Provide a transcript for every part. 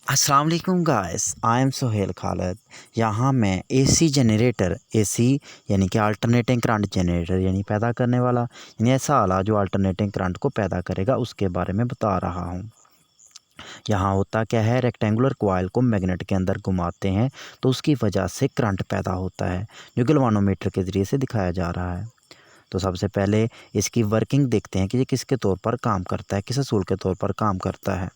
अस्सलाम वालेकुम guys, I am Sohail Khalid. यहाँ मैं एसी जनरेटर, एसी यानी कि अल्टरनेटिंग करंट जनरेटर यानी पैदा करने वाला, यानी ऐसा आला जो अल्टरनेटिंग करंट को पैदा करेगा उसके बारे में बता रहा हूँ। यहाँ होता क्या है, रेक्टेंगुलर कॉइल को मैग्नेट के अंदर घुमाते हैं तो उसकी वजह से करंट पैदा होता है, जो गैल्वेनोमीटर के ज़रिए से दिखाया जा रहा है। तो सबसे पहले इसकी वर्किंग देखते हैं कि ये किसके तौर पर काम करता है, किस असूल के तौर पर काम करता है।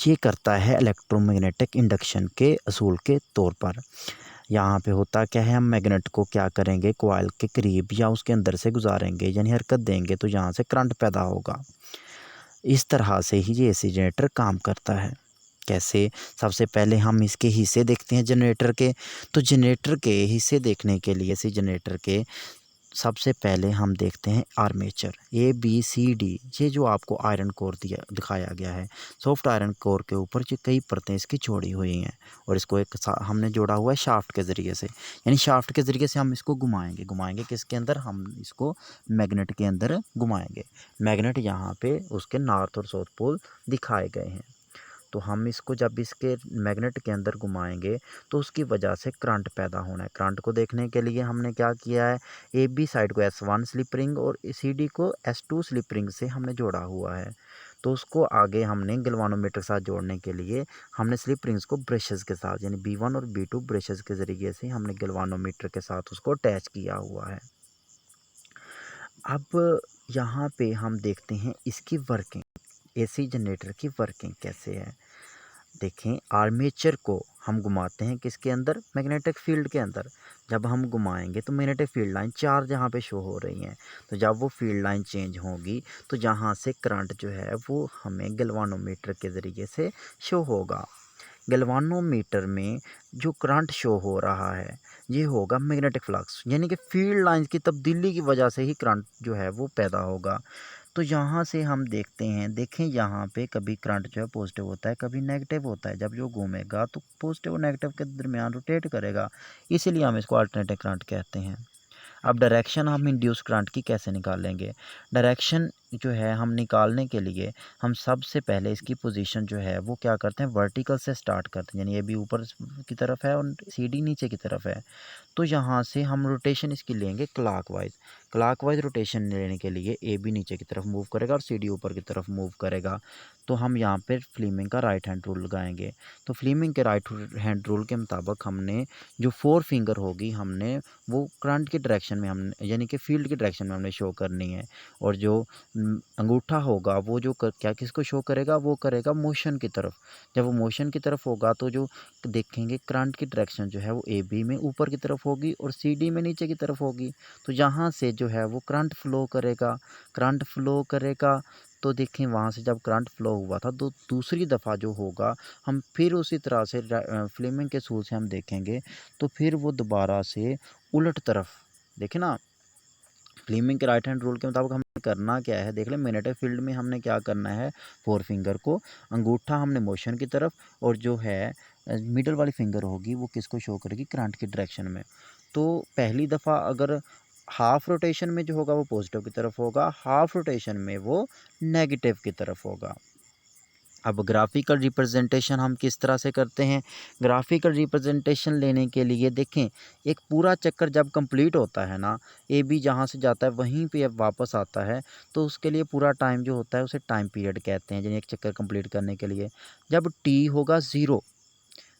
ये करता है इलेक्ट्रोमैग्नेटिक इंडक्शन के असूल के तौर पर। यहाँ पे होता क्या है, हम मैग्नेट को क्या करेंगे, कॉइल के करीब या उसके अंदर से गुजारेंगे यानी हरकत देंगे तो यहाँ से करंट पैदा होगा। इस तरह से ही ये एसी जनरेटर काम करता है। कैसे? सबसे पहले हम इसके हिस्से देखते हैं जनरेटर के। तो जनरेटर के हिस्से देखने के लिए एसी जनरेटर के सबसे पहले हम देखते हैं armature, A B C D. ये जो आपको आयरन कोर दिखाया गया है, सॉफ्ट आयरन कोर के ऊपर जो कई परतें इसकी छोड़ी हुई हैं और इसको एक हमने जोड़ा हुआ है शाफ्ट के ज़रिए से, यानी शाफ्ट के ज़रिए से हम इसको घुमाएंगे किसके अंदर, हम इसको मैग्नेट के अंदर घुमाएंगे। मैग्नेट यहाँ पे उसके नॉर्थ और साउथ पोल दिखाए गए हैं। तो हम इसको जब इसके मैग्नेट के अंदर घुमाएंगे तो उसकी वजह से करंट पैदा होना है। करंट को देखने के लिए हमने क्या किया है, ए बी साइड को S1 स्लिप रिंग और सी डी को S2 स्लिप रिंग से हमने जोड़ा हुआ है। तो उसको आगे हमने गैल्वेनोमीटर के साथ जोड़ने के लिए हमने स्लिप रिंग्स को ब्रशेज़ के साथ यानी B1 और B2 ब्रशेज़ के ज़रिए से हमने गैल्वेनोमीटर के साथ उसको अटैच किया हुआ है। अब यहाँ पे हम देखते हैं इसकी वर्किंग, एसी जनरेटर की वर्किंग कैसे है। देखें, आर्मेचर को हम घुमाते हैं किसके अंदर, मैग्नेटिक फील्ड के अंदर। जब हम घुमाएंगे तो मैग्नेटिक फील्ड लाइन चार जहाँ पे शो हो रही हैं, तो जब वो फील्ड लाइन चेंज होगी तो जहाँ से करंट जो है वो हमें गैल्वेनोमीटर के ज़रिए से शो होगा। गैल्वेनोमीटर में जो करंट शो हो रहा है ये होगा मैग्नेटिक फ्लक्स, यानी कि फील्ड लाइंस की तब्दीली की वजह से ही करंट जो है वो पैदा होगा। तो यहाँ से हम देखते हैं, देखें यहाँ पे कभी करंट जो है पॉजिटिव होता है, कभी नेगेटिव होता है। जब जो घूमेगा तो पॉजिटिव और नेगेटिव के दरमियान रोटेट करेगा, इसीलिए हम इसको अल्टरनेटिंग करंट कहते हैं। अब डायरेक्शन हम इंड्यूस करंट की कैसे निकालेंगे। डायरेक्शन जो है हम निकालने के लिए हम सबसे पहले इसकी पोजीशन जो है वो क्या करते हैं, वर्टिकल से स्टार्ट करते हैं, यानी ये भी ऊपर की तरफ है और सी डी नीचे की तरफ है। तो यहाँ से हम रोटेशन इसकी लेंगे क्लॉकवाइज रोटेशन लेने के लिए ए बी नीचे की तरफ मूव करेगा और सी डी ऊपर की तरफ मूव करेगा। तो हम यहाँ पर फ्लीमिंग का राइट हैंड रूल लगाएंगे। तो फ्लीमिंग के राइट हैंड रूल के मुताबिक हमने जो 4 फिंगर होगी हमने वो करंट की डायरेक्शन में हमने यानी कि फील्ड की डायरेक्शन में हमने शो करनी है, और जो अंगूठा होगा वो जो क्या किसको शो करेगा, वो करेगा मोशन की तरफ। जब वो मोशन की तरफ होगा तो जो देखेंगे करंट की डायरेक्शन जो है वो ए बी में ऊपर की तरफ होगी और सी डी में नीचे की तरफ होगी। तो यहाँ से जो है वो करंट फ्लो करेगा। तो देखें वहाँ से जब करंट फ्लो हुआ था तो दूसरी दफ़ा जो होगा हम फिर उसी तरह से फ्लेमिंग के सूल से हम देखेंगे तो फिर वो दोबारा से उलट तरफ, देखें ना, फ्लेमिंग के राइट हैंड रूल के मुताबिक हमें करना क्या है, देख लें मैग्नेटिक फील्ड में हमने क्या करना है, 4 फिंगर को अंगूठा हमने मोशन की तरफ और जो है मिडल वाली फिंगर होगी वो किसको शो करेगी, करंट की डायरेक्शन में। तो पहली दफ़ा अगर हाफ रोटेशन में जो होगा वो पॉजिटिव की तरफ होगा, हाफ रोटेशन में वो नेगेटिव की तरफ होगा। अब ग्राफिकल रिप्रेजेंटेशन हम किस तरह से करते हैं, ग्राफिकल रिप्रेजेंटेशन लेने के लिए देखें, एक पूरा चक्कर जब कंप्लीट होता है ना, ए बी जहाँ से जाता है वहीं पे अब वापस आता है, तो उसके लिए पूरा टाइम जो होता है उसे टाइम पीरियड कहते हैं, यानी एक चक्कर कंप्लीट करने के लिए। जब टी होगा ज़ीरो,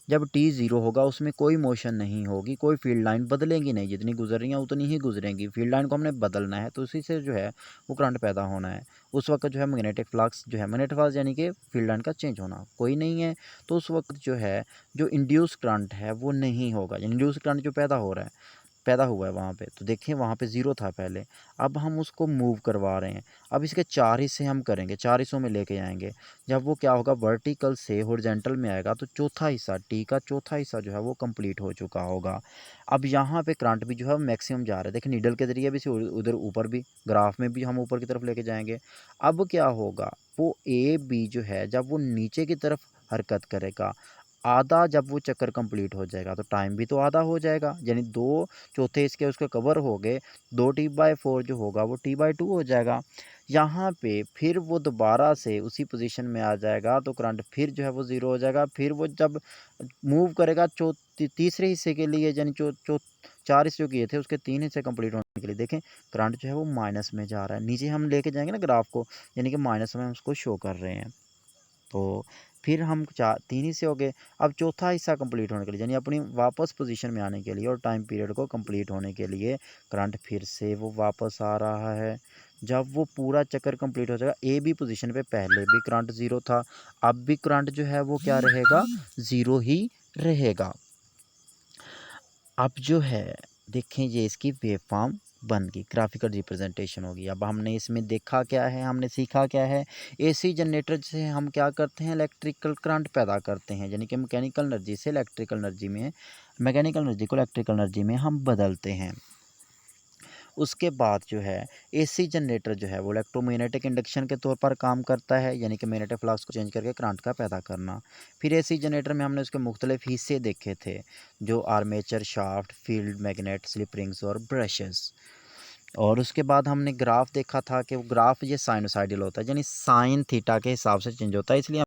जब टी ज़ीरो होगा उसमें कोई मोशन नहीं होगी, कोई फील्ड लाइन बदलेंगी नहीं, जितनी गुजर रही हैं उतनी ही गुजरेंगी। फील्ड लाइन को हमने बदलना है तो उसी से जो है वो करंट पैदा होना है। उस वक्त जो है मैग्नेटिक फ्लक्स जो है, मैग्नेटिक फ्लक्स यानी कि फील्ड लाइन का चेंज होना, कोई नहीं है, तो उस वक्त जो है जो इंड्यूस करंट है वो नहीं होगा। इंड्यूस करंट जो पैदा हुआ है वहाँ पे, तो देखें वहाँ पे ज़ीरो था पहले, अब हम उसको मूव करवा रहे हैं। अब इसके 4 हिस्से हम करेंगे, 4 हिस्सों में लेके जाएंगे। जब वो क्या होगा, वर्टिकल से हॉरिजॉन्टल में आएगा तो चौथा हिस्सा, टी का चौथा हिस्सा जो है वो कंप्लीट हो चुका होगा। अब यहाँ पे करंट भी जो है मैक्सिमम जा रहा है, देखिए नीडल के ज़रिए भी उधर ऊपर भी, ग्राफ में भी हम ऊपर की तरफ लेके जाएंगे। अब क्या होगा, वो ए बी जो है जब वो नीचे की तरफ हरकत करेगा, आधा जब वो चक्कर कंप्लीट हो जाएगा तो टाइम भी तो आधा हो जाएगा, यानी 2 चौथे इसके उसके कवर हो गए, 2T/4 जो होगा वो T/2 हो जाएगा। यहाँ पे फिर वो दोबारा से उसी पोजीशन में आ जाएगा तो करंट फिर जो है वो ज़ीरो हो जाएगा। फिर वो जब मूव करेगा तीसरे हिस्से के लिए, यानी जो 4 हिस्से जो किए थे उसके 3 हिस्से कंप्लीट होने के लिए, देखें करंट जो है वो माइनस में जा रहा है। नीचे हम लेके जाएंगे ना ग्राफ को, यानी कि माइनस में हम उसको शो कर रहे हैं। तो फिर हम 3 हिस्से हो गए। अब चौथा हिस्सा कंप्लीट होने के लिए, यानी अपनी वापस पोजीशन में आने के लिए और टाइम पीरियड को कंप्लीट होने के लिए करंट फिर से वो वापस आ रहा है। जब वो पूरा चक्कर कंप्लीट हो जाएगा, ए बी पोजीशन पे पहले भी करंट ज़ीरो था, अब भी करंट जो है वो क्या रहेगा, ज़ीरो ही रहेगा। अब जो है देखें, ये इसकी वेव फॉर्म बन गई, ग्राफिकल रिप्रेजेंटेशन होगी। अब हमने इसमें देखा क्या है, हमने सीखा क्या है, एसी जनरेटर से हम क्या करते हैं, इलेक्ट्रिकल करंट पैदा करते हैं, यानी कि मैकेनिकल एनर्जी से इलेक्ट्रिकल एनर्जी में, मैकेनिकल एनर्जी को इलेक्ट्रिकल एनर्जी में हम बदलते हैं। उसके बाद जो है एसी जनरेटर जो है वो इलेक्ट्रोमैग्नेटिक इंडक्शन के तौर पर काम करता है, यानी कि मैग्नेटिक फ्लक्स को चेंज करके करंट का पैदा करना। फिर एसी जनरेटर में हमने उसके मुख्तलिफ हिस्से देखे थे, जो armature, shaft, field magnet, slip rings और ब्रशेस। और उसके बाद हमने ग्राफ देखा था कि वो ग्राफ ये साइनोसाइडल होता है, यानी साइन थीटा के हिसाब से चेंज होता है, इसलिए